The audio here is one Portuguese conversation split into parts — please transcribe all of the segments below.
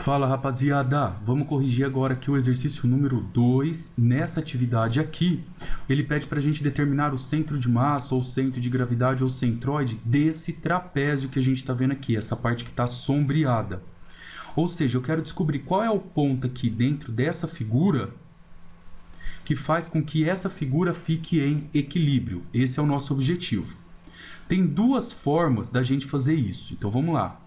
Fala, rapaziada, vamos corrigir agora aqui o exercício número 2. Nessa atividade aqui, ele pede para a gente determinar o centro de massa, ou centro de gravidade, ou centroide desse trapézio que a gente está vendo aqui, essa parte que está sombreada. Ou seja, eu quero descobrir qual é o ponto aqui dentro dessa figura que faz com que essa figura fique em equilíbrio. Esse é o nosso objetivo. Tem duas formas da gente fazer isso, então vamos lá.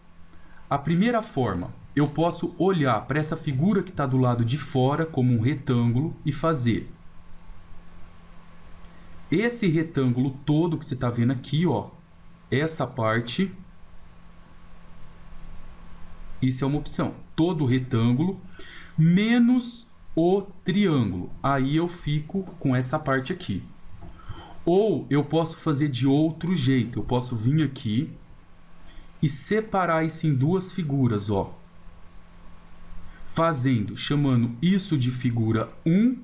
A primeira forma, eu posso olhar para essa figura que está do lado de fora como um retângulo e fazer esse retângulo todo que você está vendo aqui, ó, essa parte, isso é uma opção, todo o retângulo menos o triângulo, aí eu fico com essa parte aqui. Ou eu posso fazer de outro jeito, eu posso vir aqui e separar isso em duas figuras, ó. Chamando isso de figura 1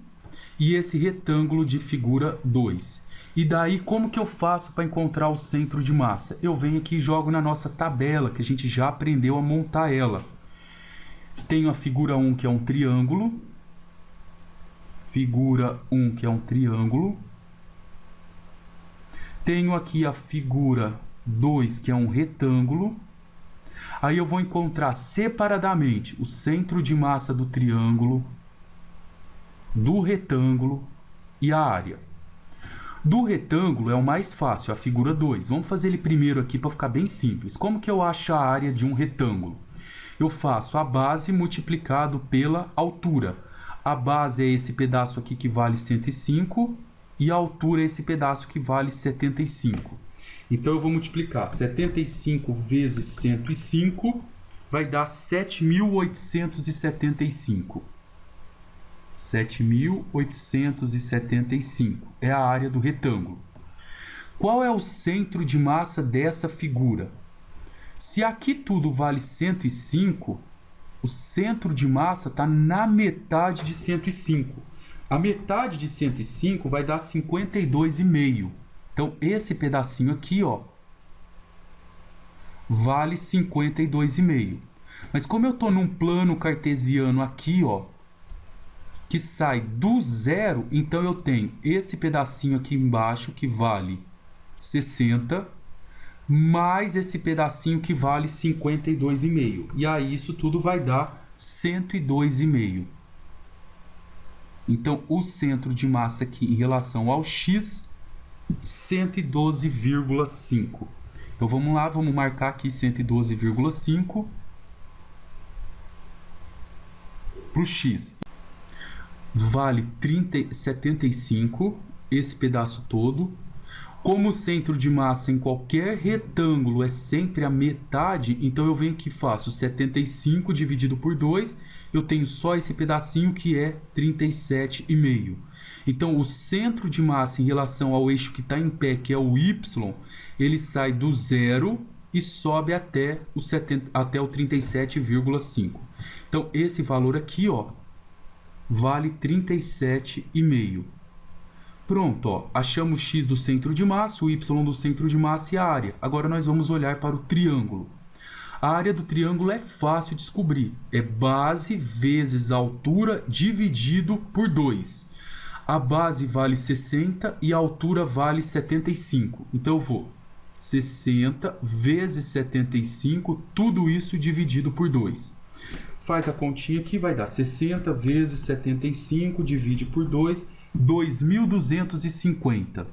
e esse retângulo de figura 2. E daí, como que eu faço para encontrar o centro de massa? Eu venho aqui e jogo na nossa tabela, que a gente já aprendeu a montar ela. Tenho a figura 1, que é um triângulo. Figura 1, que é um triângulo. Tenho aqui a figura 2, que é um retângulo. Aí eu vou encontrar separadamente o centro de massa do triângulo, do retângulo e a área. Do retângulo é o mais fácil, a figura 2. Vamos fazer ele primeiro aqui para ficar bem simples. Como que eu acho a área de um retângulo? Eu faço a base multiplicado pela altura. A base é esse pedaço aqui que vale 105 e a altura é esse pedaço que vale 75. Então, eu vou multiplicar 75 vezes 105, vai dar 7.875. 7.875 é a área do retângulo. Qual é o centro de massa dessa figura? Se aqui tudo vale 105, o centro de massa está na metade de 105. A metade de 105 vai dar 52,5. Então, esse pedacinho aqui, ó, vale 52,5. Mas como eu estou num plano cartesiano aqui, ó, que sai do zero, então eu tenho esse pedacinho aqui embaixo que vale 60, mais esse pedacinho que vale 52,5. E aí, isso tudo vai dar 102,5. Então, o centro de massa aqui em relação ao x, 112,5. Então, vamos lá, vamos marcar aqui 112,5 para o x. Vale 75, esse pedaço todo. Como o centro de massa em qualquer retângulo é sempre a metade, então eu venho aqui e faço 75 dividido por 2, eu tenho só esse pedacinho que é 37,5. Então, o centro de massa em relação ao eixo que está em pé, que é o y, ele sai do zero e sobe até o 37,5. Então, esse valor aqui, ó, vale 37,5. Pronto, ó, achamos o x do centro de massa, o y do centro de massa e a área. Agora nós vamos olhar para o triângulo. A área do triângulo é fácil de descobrir. É base vezes a altura dividido por 2. A base vale 60 e a altura vale 75. Então eu vou 60 vezes 75, tudo isso dividido por 2. Faz a continha aqui, vai dar 60 vezes 75, divide por 2, 2.250.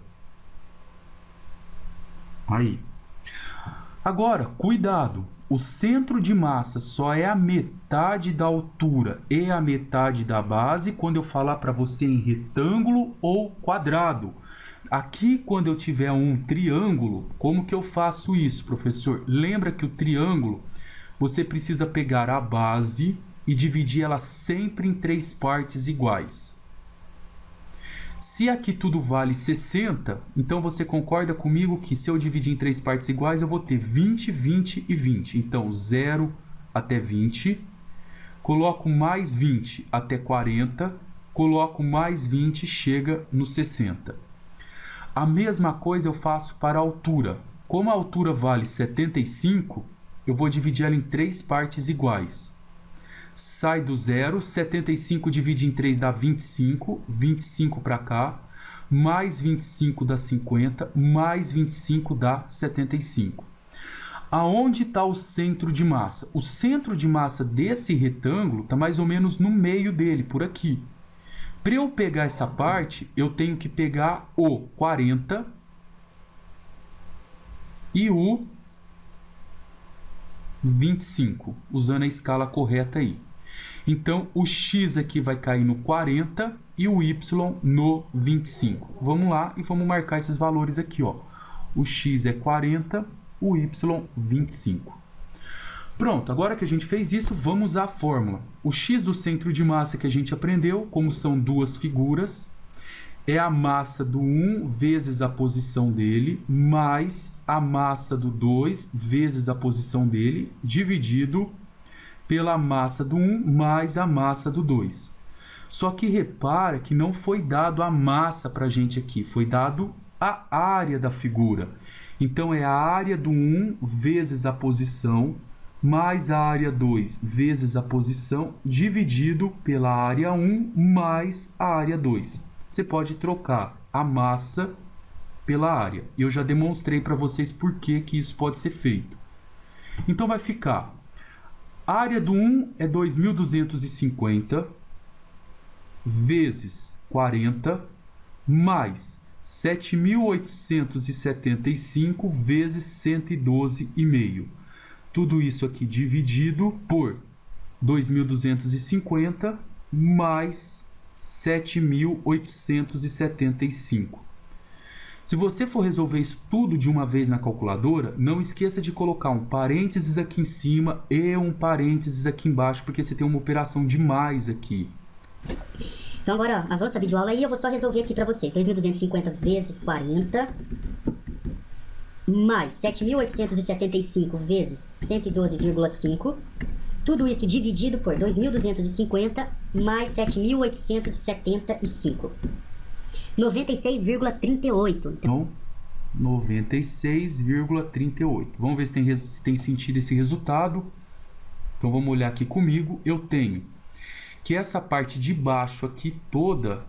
Aí. Agora, cuidado. O centro de massa só é a metade da altura e a metade da base quando eu falar para você em retângulo ou quadrado. Aqui, quando eu tiver um triângulo, como que eu faço isso, professor? Lembra que o triângulo, você precisa pegar a base e dividir ela sempre em 3 partes iguais. Se aqui tudo vale 60, então você concorda comigo que se eu dividir em 3 partes iguais, eu vou ter 20, 20 e 20. Então, 0 até 20, coloco mais 20 até 40, coloco mais 20, chega no 60. A mesma coisa eu faço para a altura. Como a altura vale 75, eu vou dividir ela em 3 partes iguais. sai do zero, 75 divide em 3 dá 25, 25 para cá, mais 25 dá 50, mais 25 dá 75. Aonde está o centro de massa? O centro de massa desse retângulo está mais ou menos no meio dele, por aqui. Para eu pegar essa parte, eu tenho que pegar o 40 e o 25, usando a escala correta aí. Então, o x aqui vai cair no 40 e o y no 25. Vamos lá e vamos marcar esses valores aqui, ó. O x é 40, o y 25. Pronto, agora que a gente fez isso, vamos usar a fórmula. O x do centro de massa que a gente aprendeu, como são duas figuras, é a massa do 1 vezes a posição dele, mais a massa do 2 vezes a posição dele, dividido pela massa do 1 mais a massa do 2. Só que repara que não foi dado a massa para a gente aqui, foi dado a área da figura. Então, é a área do 1 vezes a posição, mais a área 2 vezes a posição, dividido pela área 1 mais a área 2. Você pode trocar a massa pela área. Eu já demonstrei para vocês por que isso pode ser feito. Então, vai ficar... A área do 1 é 2.250 vezes 40 mais 7.875 vezes 112,5. Tudo isso aqui dividido por 2.250 mais 7.875. Se você for resolver isso tudo de uma vez na calculadora, não esqueça de colocar um parênteses aqui em cima e um parênteses aqui embaixo, porque você tem uma operação de mais aqui. Então agora, ó, avança a videoaula aí, eu vou só resolver aqui para vocês. 2.250 vezes 40, mais 7.875 vezes 112,5. Tudo isso dividido por 2.250 mais 7.875. 96,38. Então, 96,38. Vamos ver se tem sentido esse resultado. Então, vamos olhar aqui comigo. Eu tenho que essa parte de baixo aqui toda,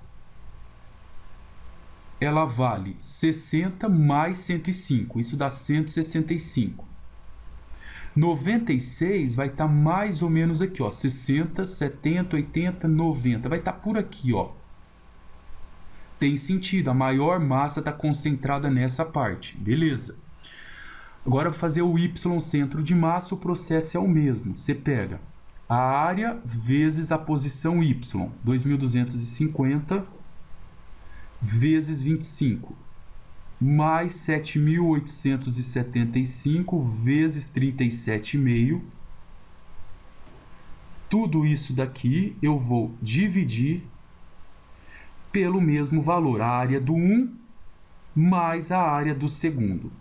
ela vale 60 mais 105. Isso dá 165. 96 vai estar mais ou menos aqui, ó. 60, 70, 80, 90. Vai estar por aqui, ó. Tem sentido, a maior massa está concentrada nessa parte, beleza. Agora, fazer o y centro de massa, o processo é o mesmo. Você pega a área vezes a posição y, 2.250 vezes 25, mais 7.875 vezes 37,5. Tudo isso daqui eu vou dividir pelo mesmo valor, a área do 1 mais a área do segundo.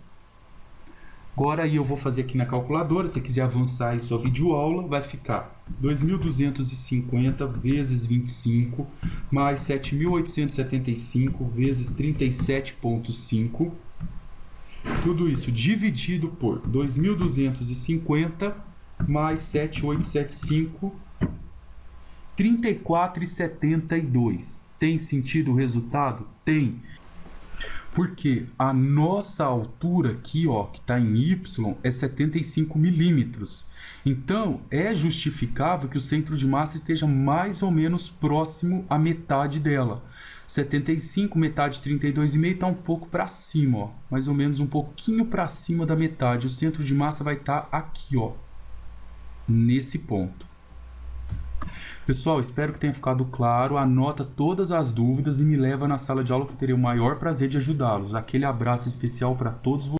Agora aí eu vou fazer aqui na calculadora, se você quiser avançar aí sua videoaula, vai ficar 2.250 vezes 25 mais 7.875 vezes 37,5. Tudo isso dividido por 2.250 mais 7.875, 34,72. Tem sentido o resultado? Tem. Porque a nossa altura aqui, ó, que está em Y, é 75 milímetros. Então, é justificável que o centro de massa esteja mais ou menos próximo à metade dela. 75, metade 32,5 está um pouco para cima, ó, mais ou menos um pouquinho para cima da metade. O centro de massa vai estar aqui, ó, nesse ponto. Pessoal, espero que tenha ficado claro. Anota todas as dúvidas e me leva na sala de aula que eu terei o maior prazer de ajudá-los. Aquele abraço especial para todos vocês.